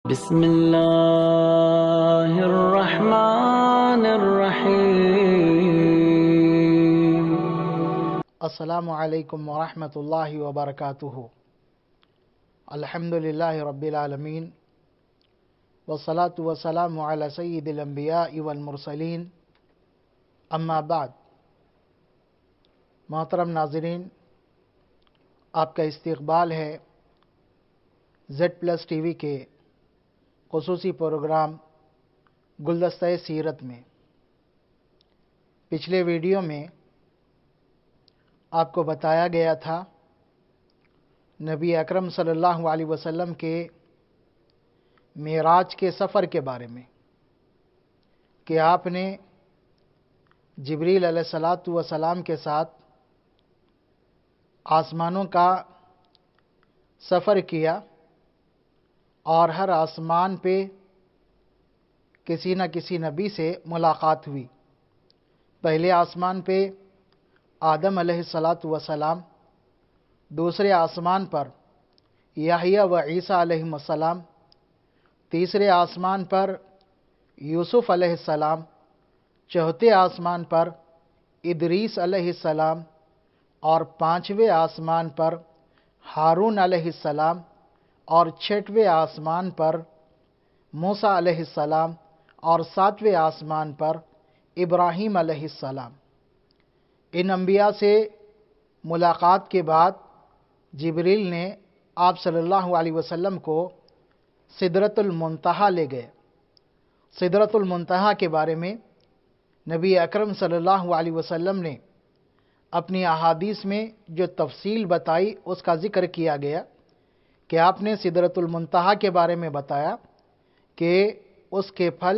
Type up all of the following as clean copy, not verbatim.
بسم اللہ الرحمن الرحیم۔ السلام علیکم ورحمۃ اللہ وبرکاتہ۔ الحمد للہ رب العالمین والصلاة والسلام علی سید الانبیاء والمرسلین، اما بعد۔ محترم ناظرین، آپ کا استقبال ہے Z+ ٹی وی کے خصوصی پروگرام گلدستہ سیرت میں۔ پچھلے ویڈیو میں آپ کو بتایا گیا تھا نبی اکرم صلی اللہ علیہ وسلم کے معراج کے سفر کے بارے میں، کہ آپ نے جبریل علیہ السلام کے ساتھ آسمانوں کا سفر کیا، اور ہر آسمان پہ کسی نہ کسی نبی سے ملاقات ہوئی۔ پہلے آسمان پہ آدم علیہ السلام، دوسرے آسمان پر یحییٰ و عیسیٰ علیہ السلام، تیسرے آسمان پر یوسف علیہ السلام، چوتھے آسمان پر ادریس علیہ السلام، اور پانچویں آسمان پر ہارون علیہ السلام، اور چھٹویں آسمان پر موسیٰ علیہ السلام، اور ساتویں آسمان پر ابراہیم علیہ السلام۔ ان انبیاء سے ملاقات کے بعد جبریل نے آپ صلی اللہ علیہ وسلم کو سدرۃ المنتہا لے گئے۔ سدرۃ المنتہا کے بارے میں نبی اکرم صلی اللہ علیہ وسلم نے اپنی احادیث میں جو تفصیل بتائی اس کا ذکر کیا گیا، کہ آپ نے سدرۃ المنتہا کے بارے میں بتایا کہ اس کے پھل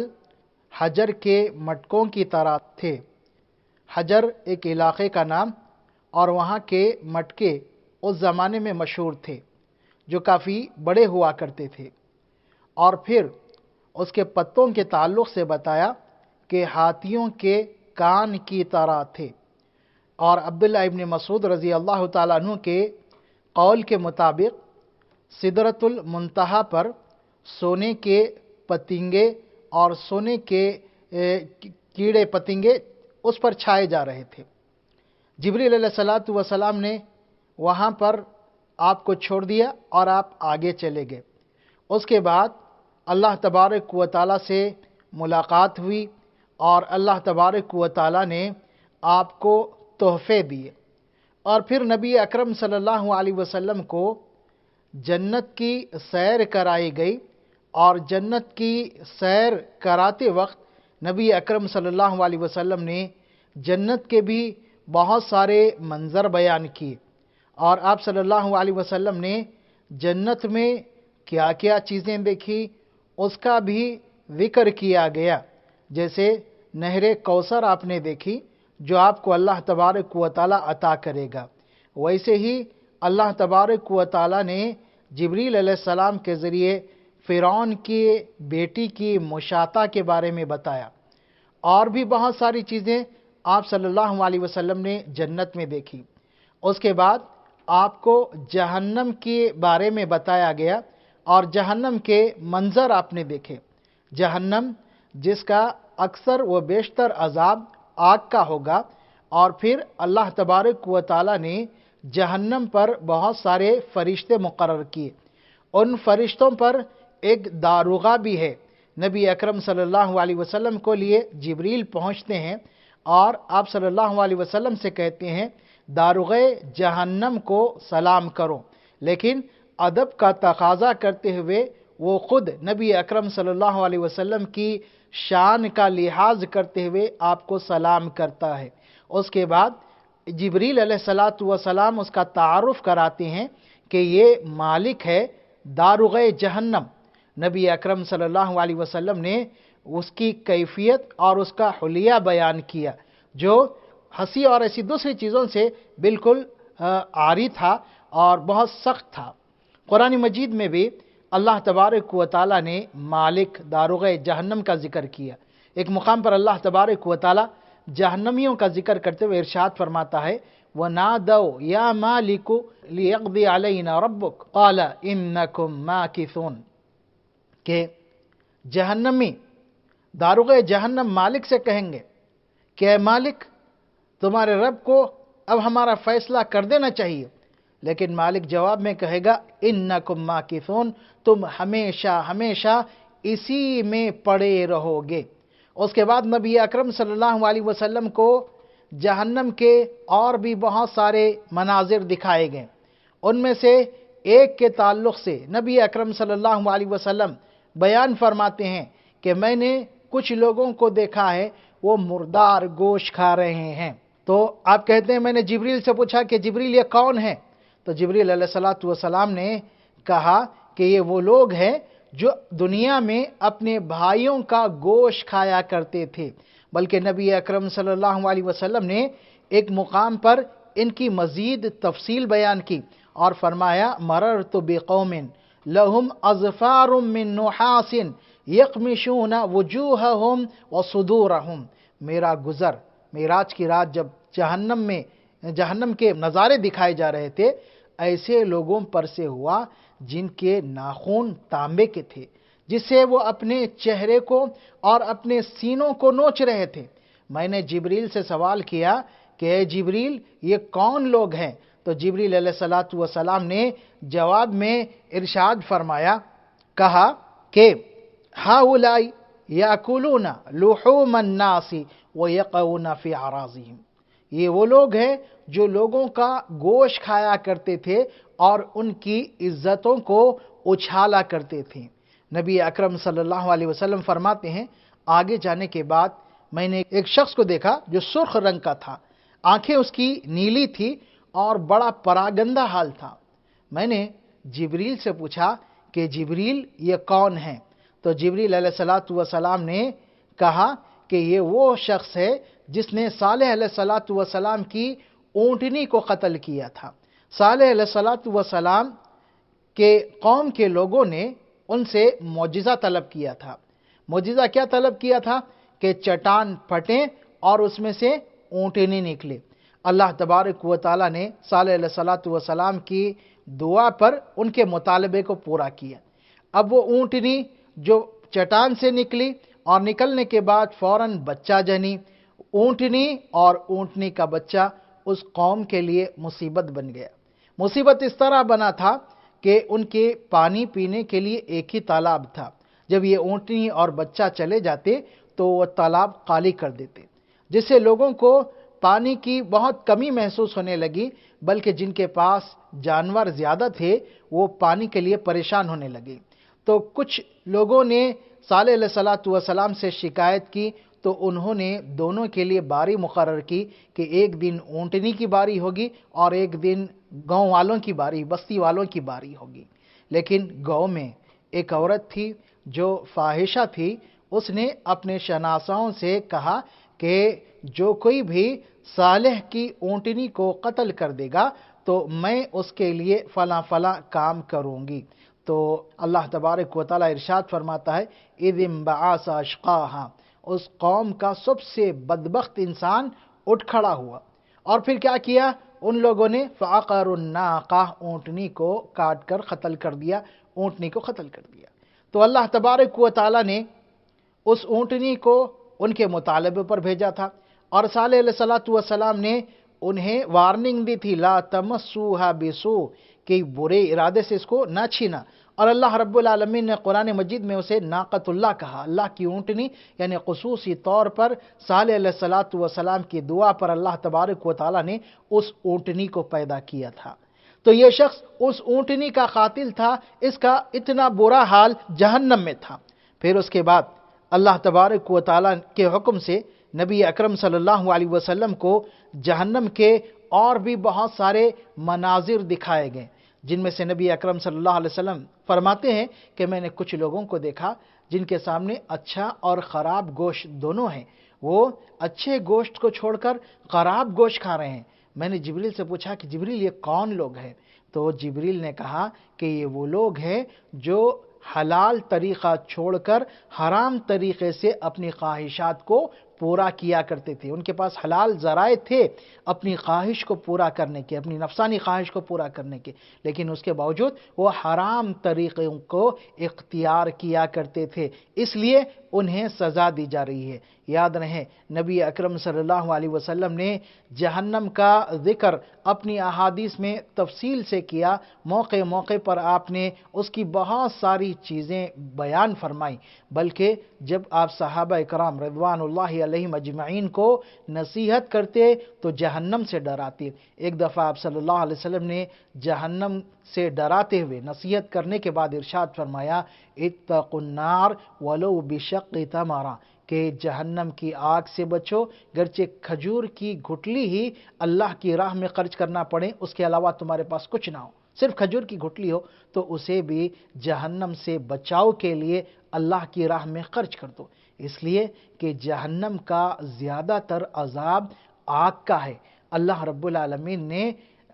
حجر کے مٹکوں کی طرح تھے۔ حجر ایک علاقے کا نام، اور وہاں کے مٹکے اس زمانے میں مشہور تھے جو کافی بڑے ہوا کرتے تھے۔ اور پھر اس کے پتوں کے تعلق سے بتایا کہ ہاتھیوں کے کان کی طرح تھے۔ اور عبداللہ ابن مسعود رضی اللہ تعالیٰ عنہ کے قول کے مطابق سدرۃ المنتہا پر سونے کے پتنگے اور سونے کے کیڑے پتنگے اس پر چھائے جا رہے تھے۔ جبریل علیہ السلام نے وہاں پر آپ کو چھوڑ دیا اور آپ آگے چلے گئے۔ اس کے بعد اللہ تبارک و تعالیٰ سے ملاقات ہوئی، اور اللہ تبارک و تعالیٰ نے آپ کو تحفے دیے۔ اور پھر نبی اکرم صلی اللہ علیہ وسلم کو جنت کی سیر کرائی گئی، اور جنت کی سیر کراتے وقت نبی اکرم صلی اللہ علیہ وسلم نے جنت کے بھی بہت سارے منظر بیان کیے، اور آپ صلی اللہ علیہ وسلم نے جنت میں کیا کیا چیزیں دیکھی اس کا بھی ذکر کیا گیا۔ جیسے نہر کوثر آپ نے دیکھی جو آپ کو اللہ تبارک و تعالیٰ عطا کرے گا، ویسے ہی اللہ تبارک و تعالیٰ نے جبریل علیہ السلام کے ذریعے فرعون کی بیٹی کی مشاطہ کے بارے میں بتایا، اور بھی بہت ساری چیزیں آپ صلی اللہ علیہ وسلم نے جنت میں دیکھی۔ اس کے بعد آپ کو جہنم کے بارے میں بتایا گیا، اور جہنم کے منظر آپ نے دیکھے۔ جہنم جس کا اکثر و بیشتر عذاب آگ کا ہوگا، اور پھر اللہ تبارک و تعالیٰ نے جہنم پر بہت سارے فرشتے مقرر کیے۔ ان فرشتوں پر ایک داروغہ بھی ہے۔ نبی اکرم صلی اللہ علیہ وسلم کو لیے جبریل پہنچتے ہیں، اور آپ صلی اللہ علیہ وسلم سے کہتے ہیں داروغہ جہنم کو سلام کرو، لیکن ادب کا تقاضا کرتے ہوئے وہ خود نبی اکرم صلی اللہ علیہ وسلم کی شان کا لحاظ کرتے ہوئے آپ کو سلام کرتا ہے۔ اس کے بعد جبریل علیہ السلام اس کا تعارف کراتے ہیں کہ یہ مالک ہے داروغہ جہنم۔ نبی اکرم صلی اللہ علیہ وسلم نے اس کی کیفیت اور اس کا حلیہ بیان کیا، جو ہنسی اور ایسی دوسری چیزوں سے بالکل عاری تھا اور بہت سخت تھا۔ قرآن مجید میں بھی اللہ تبارک و تعالیٰ نے مالک داروغہ جہنم کا ذکر کیا۔ ایک مقام پر اللہ تبارک و تعالیٰ جہنمیوں کا ذکر کرتے ہوئے ارشاد فرماتا ہے وَنَادَوْا يَا مَالِكُ لِيَقْضِيَ عَلَيْنَا رَبُّكَ قَالَ إِنَّكُمْ مَاكِثُونَ۔ کہ جہنمی داروغ جہنم مالک سے کہیں گے کہ اے مالک، تمہارے رب کو اب ہمارا فیصلہ کر دینا چاہیے، لیکن مالک جواب میں کہے گا انکم ماکثون، تم ہمیشہ ہمیشہ اسی میں پڑے رہو گے۔ اس کے بعد نبی اکرم صلی اللہ علیہ وسلم کو جہنم کے اور بھی بہت سارے مناظر دکھائے گئے۔ ان میں سے ایک کے تعلق سے نبی اکرم صلی اللہ علیہ وسلم بیان فرماتے ہیں کہ میں نے کچھ لوگوں کو دیکھا ہے وہ مردار گوشت کھا رہے ہیں۔ تو آپ کہتے ہیں میں نے جبریل سے پوچھا کہ جبریل یہ کون ہے؟ تو جبریل علیہ السلام نے کہا کہ یہ وہ لوگ ہیں جو دنیا میں اپنے بھائیوں کا گوشت کھایا کرتے تھے۔ بلکہ نبی اکرم صلی اللہ علیہ وسلم نے ایک مقام پر ان کی مزید تفصیل بیان کی اور فرمایا مررت بقوم لہم اظفار من نحاس یقمشون وجوہہم وصدورہم، میرا گزر معراج کی رات جب جہنم کے نظارے دکھائے جا رہے تھے، ایسے لوگوں پر سے ہوا جن کے ناخن تانبے کے تھے، جس سے وہ اپنے چہرے کو اور اپنے سینوں کو نوچ رہے تھے۔ میں نے جبریل سے سوال کیا کہ اے جبریل یہ کون لوگ ہیں؟ تو جبریل علیہ السلام نے جواب میں ارشاد فرمایا، کہا کہ ہؤلاء یاکلون لحوم الناس ویقعون فی اعراضہم، یہ وہ لوگ ہیں جو لوگوں کا گوشت کھایا کرتے تھے اور ان کی عزتوں کو اچھالا کرتے تھے۔ نبی اکرم صلی اللہ علیہ وسلم فرماتے ہیں آگے جانے کے بعد میں نے ایک شخص کو دیکھا جو سرخ رنگ کا تھا، آنکھیں اس کی نیلی تھی اور بڑا پراگندہ حال تھا۔ میں نے جبریل سے پوچھا کہ جبریل یہ کون ہیں؟ تو جبریل علیہ السلام نے کہا کہ یہ وہ شخص ہے جس نے صالح علیہ السلام کی اونٹنی کو قتل کیا تھا۔ صالح علیہ السلام کے قوم کے لوگوں نے ان سے معجزہ طلب کیا تھا۔ معجزہ کیا طلب کیا تھا؟ کہ چٹان پھٹیں اور اس میں سے اونٹنی نکلے۔ اللہ تبارک و تعالیٰ نے صالح علیہ السلام کی دعا پر ان کے مطالبے کو پورا کیا۔ اب وہ اونٹنی جو چٹان سے نکلی اور نکلنے کے بعد فوراً بچہ جنی، اونٹنی اور اونٹنی کا بچہ اس قوم کے لیے مصیبت بن گیا۔ مصیبت اس طرح بنا تھا کہ ان کے پانی پینے کے لیے ایک ہی تالاب تھا۔ جب یہ اونٹنی اور بچہ چلے جاتے تو وہ تالاب خالی کر دیتے، جس سے لوگوں کو پانی کی بہت کمی محسوس ہونے لگی، بلکہ جن کے پاس جانور زیادہ تھے وہ پانی کے لیے پریشان ہونے لگے۔ تو کچھ لوگوں نے صالح علیہ السلام سے شکایت کی تو انہوں نے دونوں کے لیے باری مقرر کی کہ ایک دن اونٹنی کی باری ہوگی اور ایک دن گاؤں والوں کی باری، بستی والوں کی باری ہوگی۔ لیکن گاؤں میں ایک عورت تھی جو فاحشہ تھی، اس نے اپنے شناساؤں سے کہا کہ جو کوئی بھی صالح کی اونٹنی کو قتل کر دے گا تو میں اس کے لیے فلاں فلاں کام کروں گی۔ تو اللہ تبارک و تعالیٰ ارشاد فرماتا ہے اذ انبعث اشقاها، اس قوم کا سب سے بدبخت انسان اٹھ کھڑا ہوا اور پھر کیا کیا؟ ان لوگوں نے فعقروا الناقہ، اونٹنی کو کاٹ کر قتل کر دیا، اونٹنی کو قتل کر دیا۔ تو اللہ تبارک و تعالیٰ نے اس اونٹنی کو ان کے مطالبے پر بھیجا تھا اور صالح علیہ السلام نے انہیں وارننگ دی تھی لا تمسوها بسوء، کہ برے ارادے سے اس کو نہ چھینا۔ اور اللہ رب العالمین نے قرآن مجید میں اسے ناقۃ اللہ کہا، اللہ کی اونٹنی، یعنی خصوصی طور پر صالح علیہ السلام کی دعا پر اللہ تبارک و تعالیٰ نے اس اونٹنی کو پیدا کیا تھا۔ تو یہ شخص اس اونٹنی کا قاتل تھا، اس کا اتنا برا حال جہنم میں تھا۔ پھر اس کے بعد اللہ تبارک و تعالیٰ کے حکم سے نبی اکرم صلی اللہ علیہ وسلم کو جہنم کے اور بھی بہت سارے مناظر دکھائے گئے، جن میں سے نبی اکرم صلی اللہ علیہ وسلم فرماتے ہیں کہ میں نے کچھ لوگوں کو دیکھا جن کے سامنے اچھا اور خراب گوشت دونوں ہیں، وہ اچھے گوشت کو چھوڑ کر خراب گوشت کھا رہے ہیں۔ میں نے جبریل سے پوچھا کہ جبریل یہ کون لوگ ہیں؟ تو جبریل نے کہا کہ یہ وہ لوگ ہیں جو حلال طریقہ چھوڑ کر حرام طریقے سے اپنی خواہشات کو پورا کیا کرتے تھے، ان کے پاس حلال ذرائع تھے اپنی خواہش کو پورا کرنے کے، اپنی نفسانی خواہش کو پورا کرنے کے، لیکن اس کے باوجود وہ حرام طریقوں کو اختیار کیا کرتے تھے، اس لیے انہیں سزا دی جا رہی ہے۔ یاد رہے نبی اکرم صلی اللہ علیہ وسلم نے جہنم کا ذکر اپنی احادیث میں تفصیل سے کیا، موقع موقع پر آپ نے اس کی بہت ساری چیزیں بیان فرمائی، بلکہ جب آپ صحابہ کرام رضوان اللہ علیہم اجمعین کو نصیحت کرتے تو جہنم سے ڈراتے۔ ایک دفعہ آپ صلی اللہ علیہ وسلم نے جہنم سے ڈراتے ہوئے نصیحت کرنے کے بعد ارشاد فرمایا، اتقوا النار ولو بشق تمرہ، کہ جہنم کی آگ سے بچو، گرچہ کھجور کی گھٹلی ہی اللہ کی راہ میں خرچ کرنا پڑے، اس کے علاوہ تمہارے پاس کچھ نہ ہو، صرف کھجور کی گھٹلی ہو تو اسے بھی جہنم سے بچاؤ کے لیے اللہ کی راہ میں خرچ کر دو، اس لیے کہ جہنم کا زیادہ تر عذاب آگ کا ہے۔ اللہ رب العالمین نے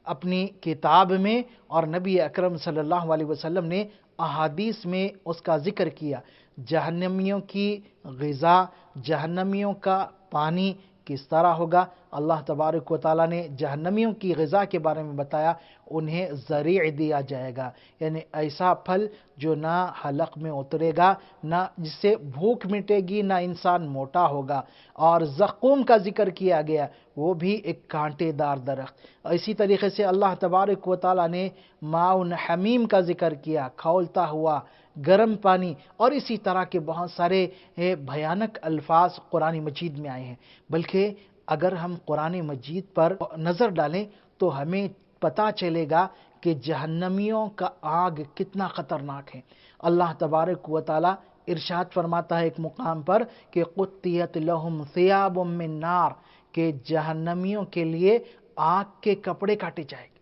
اپنی کتاب میں اور نبی اکرم صلی اللہ علیہ وسلم نے احادیث میں اس کا ذکر کیا، جہنمیوں کی غذا، جہنمیوں کا پانی کس طرح ہوگا۔ اللہ تبارک و تعالیٰ نے جہنمیوں کی غذا کے بارے میں بتایا، انہیں ذریع دیا جائے گا، یعنی ایسا پھل جو نہ حلق میں اترے گا، نہ جس سے بھوک مٹے گی، نہ انسان موٹا ہوگا۔ اور زقوم کا ذکر کیا گیا، وہ بھی ایک کانٹے دار درخت۔ اسی طریقے سے اللہ تبارک و تعالیٰ نے ماء حمیم کا ذکر کیا، کھولتا ہوا گرم پانی، اور اسی طرح کے بہت سارے بھیانک الفاظ قرآن مجید میں آئے ہیں۔ بلکہ اگر ہم قرآن مجید پر نظر ڈالیں تو ہمیں پتہ چلے گا کہ جہنمیوں کا آگ کتنا خطرناک ہے۔ اللہ تبارک و تعالیٰ ارشاد فرماتا ہے ایک مقام پر کہ قطیت لہم ثیاب من نار، کہ جہنمیوں کے لیے آگ کے کپڑے کاٹے جائیں گے،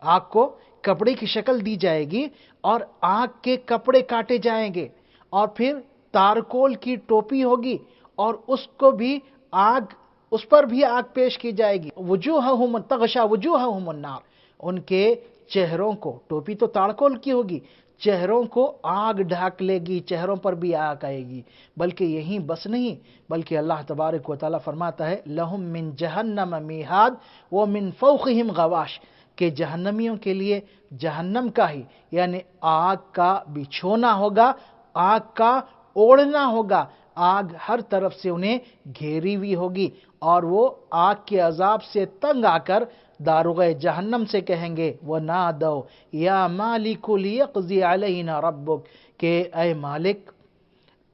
آگ کو کپڑے کی شکل دی جائے گی اور آگ کے کپڑے کاٹے جائیں گے، اور پھر تارکول کی ٹوپی ہوگی اور اس کو بھی آگ، اس پر بھی آگ پیش کی جائے گی، وجوہہم تغشا وجوہہم النار، ان کے چہروں کو، ٹوپی تو تارکول کی ہوگی، چہروں کو آگ ڈھانک لے گی، چہروں پر بھی آگ آئے گی۔ بلکہ یہیں بس نہیں، بلکہ اللہ تبارک و تعالیٰ فرماتا ہے لہم من جہنم میہاد ومن فوقہم غواش، کہ جہنمیوں کے لیے جہنم کا ہی یعنی آگ کا بچھونا ہوگا، آگ کا اوڑھنا ہوگا، آگ ہر طرف سے انہیں گھیری ہوئی ہوگی، اور وہ آگ کے عذاب سے تنگ آ کر داروغ جہنم سے کہیں گے وَنَادَوْا يَا مَالِكُ لِيَقْضِي عَلَيْنَا رَبُّكَ، کہ اے مالک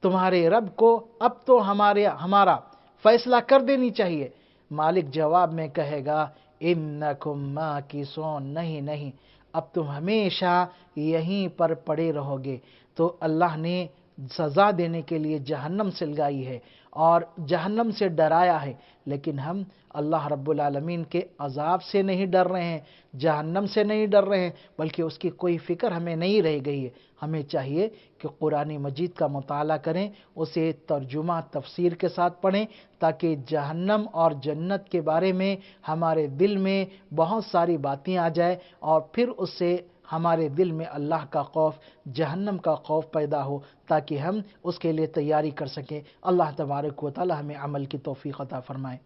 تمہارے رب کو اب تو ہمارا فیصلہ کر دینی چاہیے۔ مالک جواب میں کہے گا اِنَّكُمْ مَاكِثُونَ، نہیں، اب تم ہمیشہ یہیں پر پڑے رہو گے۔ تو اللہ نے سزا دینے کے لیے جہنم سے لگائی ہے اور جہنم سے ڈرایا ہے، لیکن ہم اللہ رب العالمین کے عذاب سے نہیں ڈر رہے ہیں، جہنم سے نہیں ڈر رہے ہیں، بلکہ اس کی کوئی فکر ہمیں نہیں رہ گئی ہے۔ ہمیں چاہیے کہ قرآن مجید کا مطالعہ کریں، اسے ترجمہ تفسیر کے ساتھ پڑھیں، تاکہ جہنم اور جنت کے بارے میں ہمارے دل میں بہت ساری باتیں آ جائیں، اور پھر اس سے ہمارے دل میں اللہ کا خوف، جہنم کا خوف پیدا ہو، تاکہ ہم اس کے لیے تیاری کر سکیں۔ اللہ تبارک و تعالی ہمیں عمل کی توفیق عطا فرمائے۔